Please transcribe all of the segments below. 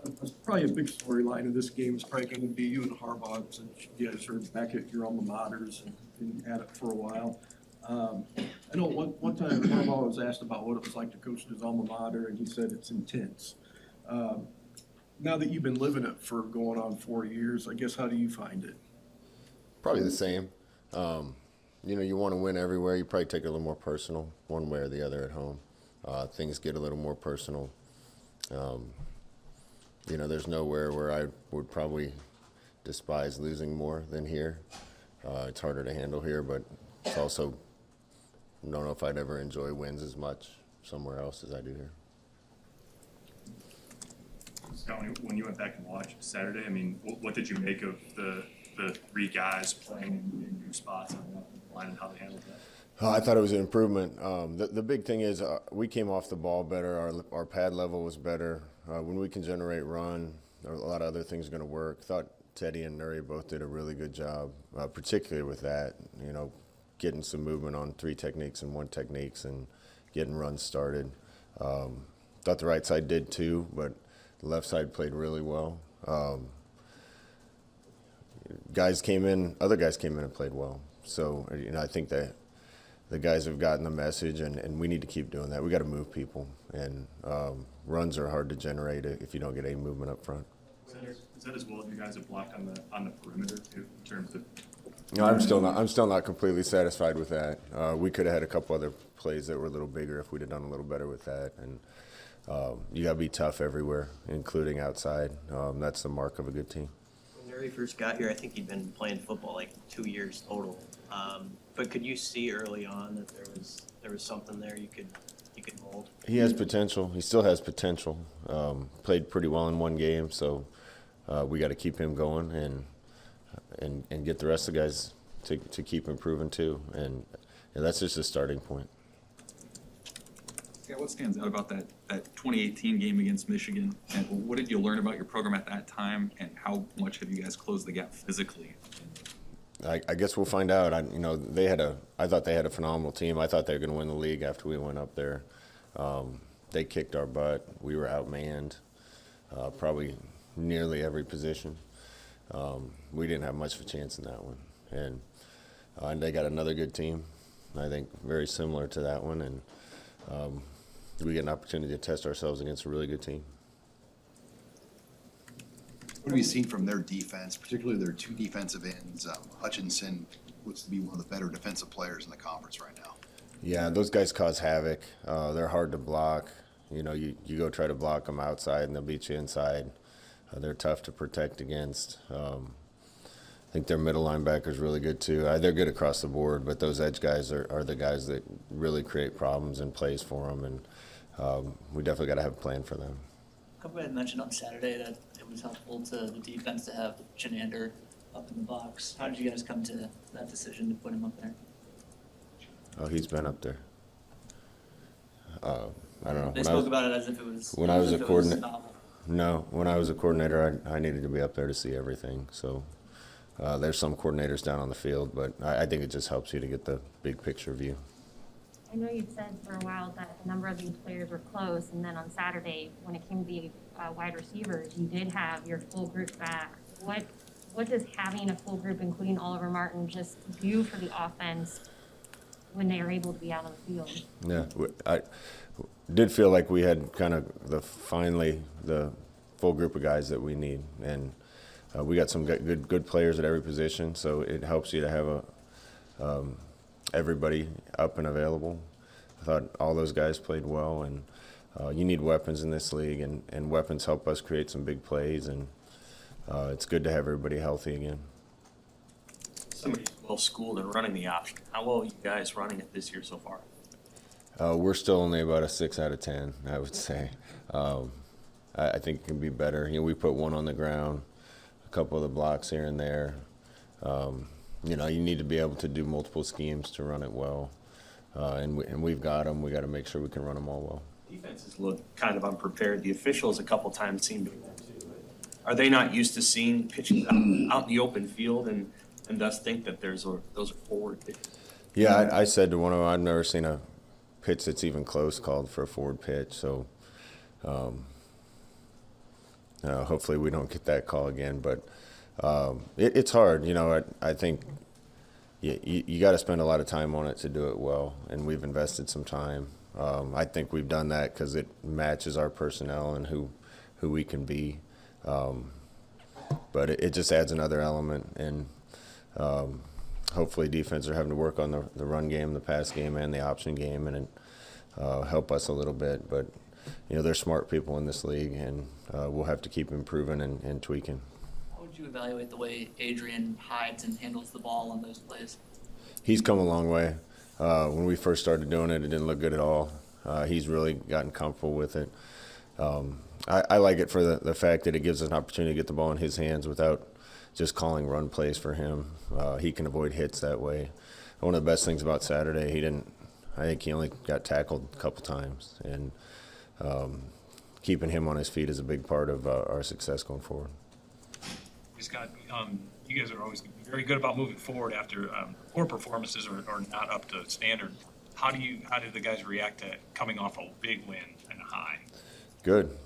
That's probably a big storyline of this game is probably going to be you and Harbaugh, since you guys are back at your alma maters and been at it for a while. I know one time Harbaugh was asked about what it was like to coach his alma mater, and he said it's intense. Now that you've been living it for going on 4 years, I guess how do you find it? Probably the same. You want to win everywhere. You probably take it a little more personal, one way or the other at home. Things get a little more personal. There's nowhere where I would probably despise losing more than here. It's harder to handle here, but it's also, I don't know if I'd ever enjoy wins as much somewhere else as I do here. Scott, when you went back and watched Saturday, I mean, what did you make of the three guys playing in your spots on the line and how they handled that? I thought it was an improvement. The big thing is we came off the ball better. Our pad level was better. When we can generate run, a lot of other things are going to work. Thought Teddy and Nuri both did a really good job, particularly with that. Getting some movement on 3 techniques and 1 techniques and getting runs started. Thought the right side did too, but the left side played really well. Other guys came in and played well. So, I think that the guys have gotten the message, and we need to keep doing that. We got to move people, and runs are hard to generate if you don't get any movement up front. Is that as well as you guys have blocked on the perimeter too, in terms of? No, I'm still not completely satisfied with that. We could have had a couple other plays that were a little bigger if we'd have done a little better with that. And you got to be tough everywhere, including outside. That's the mark of a good team. When Nuri first got here, I think he'd been playing football like 2 years total. But could you see early on that there was something there you could mold? He has potential. He still has potential. Played pretty well in 1 game, so we got to keep him going and get the rest of the guys to keep improving too. And that's just a starting point. Yeah, what stands out about that 2018 game against Michigan? And what did you learn about your program at that time, and how much have you guys closed the gap physically? I guess we'll find out. I thought they had a phenomenal team. I thought they were going to win the league after we went up there. They kicked our butt. We were outmanned, probably nearly every position. We didn't have much of a chance in that one. And they got another good team, I think, very similar to that one. And we get an opportunity to test ourselves against a really good team. What have you seen from their defense, particularly their 2 defensive ends? Hutchinson looks to be one of the better defensive players in the conference right now. Yeah, those guys cause havoc. They're hard to block. You go try to block them outside and they'll beat you inside. They're tough to protect against. I think their middle linebacker is really good too. They're good across the board, but those edge guys are the guys that really create problems and plays for them, and we definitely got to have a plan for them. A couple had mentioned on Saturday that it was helpful to the defense to have Chenander up in the box. How did you guys come to that decision to put him up there? Oh, he's been up there. I don't know. They spoke about it as if it was when I was a coordinator. novel. No, when I was a coordinator, I needed to be up there to see everything. So there's some coordinators down on the field, but I think it just helps you to get the big picture view. I know you've said for a while that a number of these players were close, and then on Saturday, when it came to the wide receivers, you did have your full group back. What does having a full group, including Oliver Martin, just do for the offense when they are able to be out on the field? Yeah, I did feel like we had kind of finally the full group of guys that we need, and we got some good players at every position, so it helps you to have everybody up and available. I thought all those guys played well, and you need weapons in this league, and weapons help us create some big plays, and it's good to have everybody healthy again. Somebody's well schooled in running the option. How well are you guys running it this year so far? We're still only about a 6 out of 10, I would say. I think it can be better. We put 1 on the ground, a couple of the blocks here and there. You need to be able to do multiple schemes to run it well, and we've got them. We got to make sure we can run them all well. Defenses look kind of unprepared. The officials a couple times seem to be that too. Are they not used to seeing pitches out in the open field and thus think that those are forward pitches? Yeah, I said to one of them, I've never seen a pitch that's even close called for a forward pitch. So hopefully we don't get that call again. But it's hard. I think you got to spend a lot of time on it to do it well, and we've invested some time. I think we've done that because it matches our personnel and who we can be. But it just adds another element, and hopefully defense are having to work on the run game, the pass game, and the option game, and help us a little bit. But they're smart people in this league, and we'll have to keep improving and tweaking. How would you evaluate the way Adrian hides and handles the ball on those plays? He's come a long way. When we first started doing it, it didn't look good at all. He's really gotten comfortable with it. I like it for the fact that it gives us an opportunity to get the ball in his hands without just calling run plays for him. He can avoid hits that way. One of the best things about Saturday, I think he only got tackled a couple times, and keeping him on his feet is a big part of our success going forward. Scott, you guys are always very good about moving forward after poor performances or not up to standard. How do the guys react to coming off a big win and a high? Good.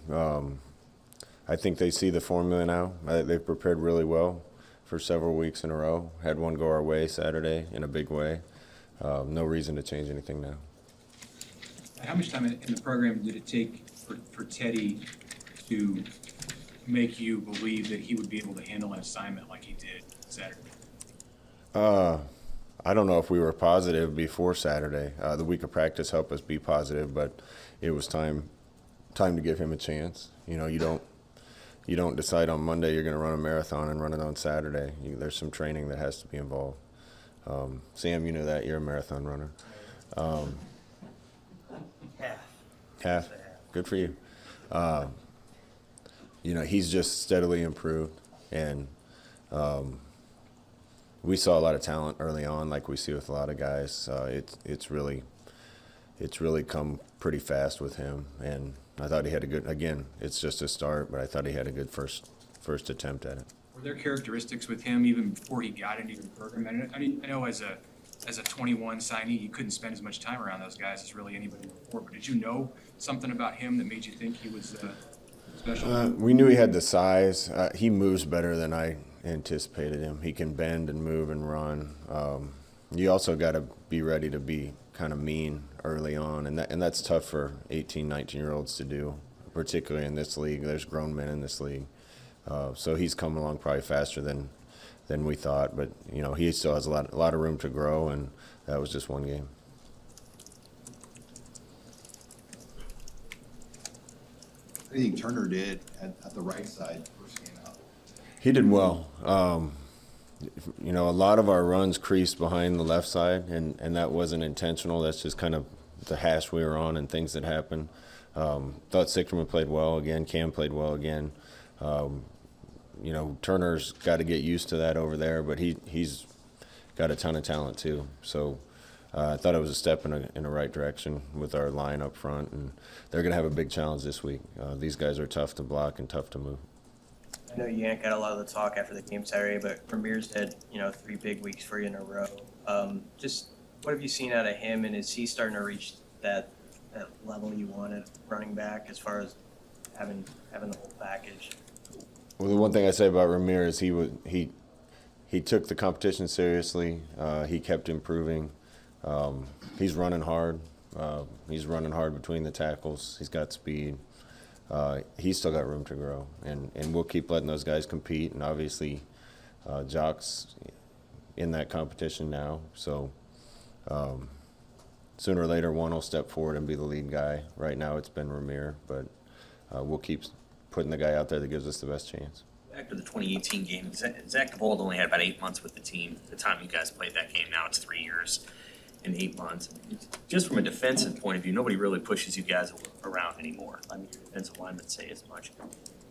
I think they see the formula now. They've prepared really well for several weeks in a row. Had one go our way Saturday in a big way. No reason to change anything now. How much time in the program did it take for Teddy to make you believe that he would be able to handle an assignment like he did Saturday? I don't know if we were positive before Saturday. The week of practice helped us be positive, but it was time to give him a chance. You don't decide on Monday you're going to run a marathon and run it on Saturday. There's some training that has to be involved. Sam, you know that. You're a marathon runner. Half. Good for you. He's just steadily improved, and we saw a lot of talent early on, like we see with a lot of guys. It's really come pretty fast with him, and I thought he had a good. Again, it's just a start, but I thought he had a good first attempt at it. Were there characteristics with him even before he got into your program? I know as a 21 signee, you couldn't spend as much time around those guys as really anybody before. But did you know something about him that made you think he was special? We knew he had the size. He moves better than I anticipated him. He can bend and move and run. You also got to be ready to be kind of mean early on, and that's tough for 18, 19-year-olds to do, particularly in this league. There's grown men in this league. So he's come along probably faster than we thought, but he still has a lot of room to grow, and that was just one game. What do you think Turner did at the right side first game out? He did well. A lot of our runs creased behind the left side, and that wasn't intentional. That's just kind of the hash we were on and things that happened. Thought Sickerman played well again. Cam played well again. Turner's got to get used to that over there, but he's got a ton of talent too. So I thought it was a step in the right direction with our line up front, and they're going to have a big challenge this week. These guys are tough to block and tough to move. I know Yank got a lot of the talk after the game Saturday, but Ramirez had 3 big weeks for you in a row. Just what have you seen out of him, and is he starting to reach that level you wanted running back as far as having the whole package? Well, the one thing I say about Ramirez, he took the competition seriously. He kept improving. He's running hard. He's running hard between the tackles. He's got speed. He's still got room to grow, and we'll keep letting those guys compete. And obviously, Jock's in that competition now. So sooner or later, one will step forward and be the lead guy. Right now, it's been Ramir, but we'll keep putting the guy out there that gives us the best chance. Back to the 2018 game, Zach DeVold only had about 8 months with the team. The time you guys played that game, now it's 3 years and 8 months. Just from a defensive point of view, nobody really pushes you guys around anymore. I mean, your defensive linemen say as much.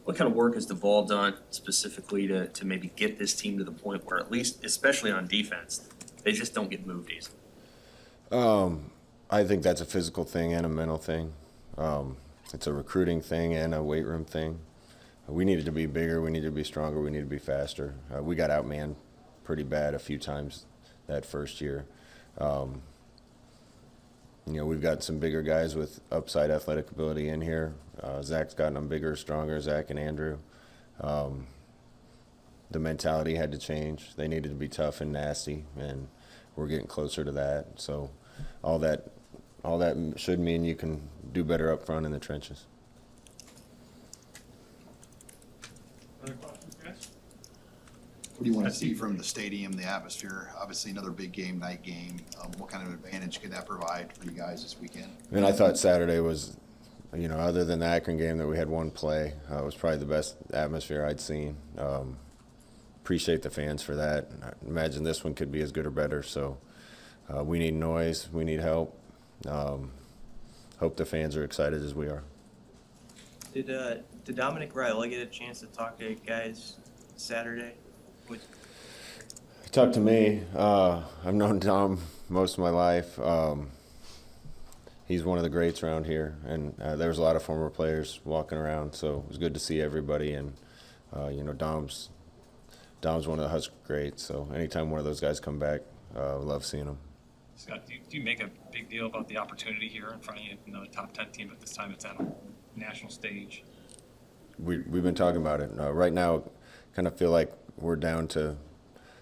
What kind of work has DeVold done specifically to maybe get this team to the point where, at least, especially on defense, they just don't get moved easily? I think that's a physical thing and a mental thing. It's a recruiting thing and a weight room thing. We needed to be bigger. We needed to be stronger. We needed to be faster. We got outmanned pretty bad a few times that first year. we've got some bigger guys with upside athletic ability in here. Zach's gotten them bigger, stronger, Zach and Andrew. The mentality had to change. They needed to be tough and nasty, and we're getting closer to that. So all that should mean you can do better up front in the trenches. Other questions, guys? What do you want to see from the stadium, the atmosphere? Obviously, another big game, night game. What kind of advantage could that provide for you guys this weekend? And I thought Saturday was, other than the Akron game that we had one play, was probably the best atmosphere I'd seen. Appreciate the fans for that. I imagine this one could be as good or better. So we need noise. We need help. Hope the fans are excited as we are. Did Dominic Riley get a chance to talk to you guys Saturday? Talk to me. I've known Dom most of my life. He's one of the greats around here, and there was a lot of former players walking around, so it was good to see everybody. And Dom's one of the Husker greats, so anytime one of those guys come back, love seeing them. Scott, do you make a big deal about the opportunity here in front of you, the top 10 team, but this time it's at a national stage? We've been talking about it. Right now, kind of feel like we're down to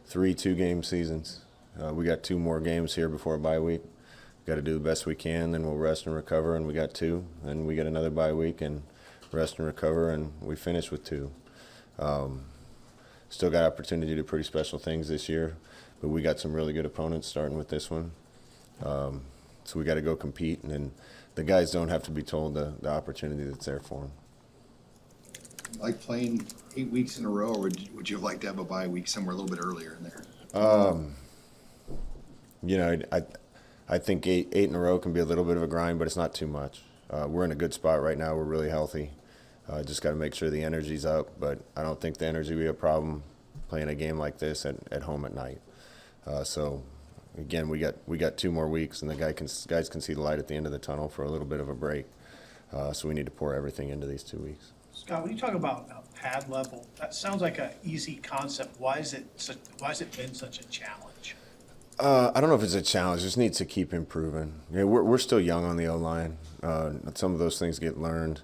3 2-game seasons. We got 2 more games here before a bye week. Got to do the best we can, then we'll rest and recover, and we got 2. Then we get another bye week and rest and recover, and we finish with 2. Still got opportunity to do pretty special things this year, but we got some really good opponents starting with this one. So we got to go compete, and the guys don't have to be told the opportunity that's there for them. Like playing 8 weeks in a row, or would you have liked to have a bye week somewhere a little bit earlier in there? I think eight in a row can be a little bit of a grind, but it's not too much. We're in a good spot right now. We're really healthy. Just got to make sure the energy's up, but I don't think the energy will be a problem playing a game like this at home at night. So again, we got 2 more weeks, and the guys can see the light at the end of the tunnel for a little bit of a break. So we need to pour everything into these 2 weeks. Scott, when you talk about pad level, that sounds like an easy concept. Why has it been such a challenge? I don't know if it's a challenge. It just needs to keep improving. We're still young on the O-line. Some of those things get learned.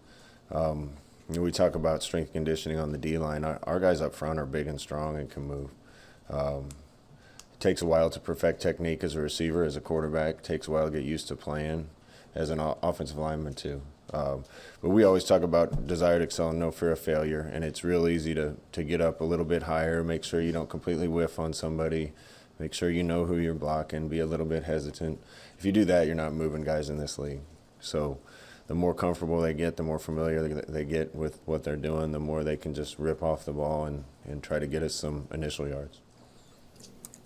We talk about strength conditioning on the D-line. Our guys up front are big and strong and can move. It takes a while to perfect technique as a receiver, as a quarterback. It takes a while to get used to playing as an offensive lineman too. But we always talk about desire to excel and no fear of failure, and it's real easy to get up a little bit higher, make sure you don't completely whiff on somebody, make sure you know who you're blocking, be a little bit hesitant. If you do that, you're not moving guys in this league. So the more comfortable they get, the more familiar they get with what they're doing, the more they can just rip off the ball and try to get us some initial yards.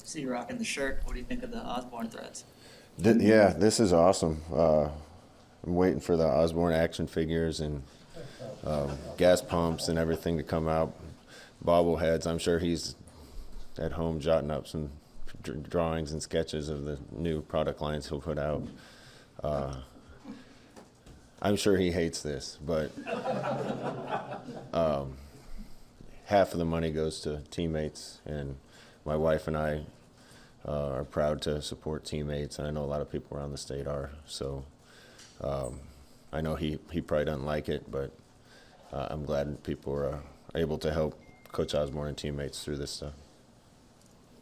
See you rocking the shirt. What do you think of the Osborne threads? Yeah, this is awesome. I'm waiting for the Osborne action figures and gas pumps and everything to come out. Bobbleheads. I'm sure he's at home jotting up some drawings and sketches of the new product lines he'll put out. I'm sure he hates this, but half of the money goes to teammates, and my wife and I are proud to support teammates, and I know a lot of people around the state are. So I know he probably doesn't like it, but I'm glad people are able to help Coach Osborne and teammates through this stuff.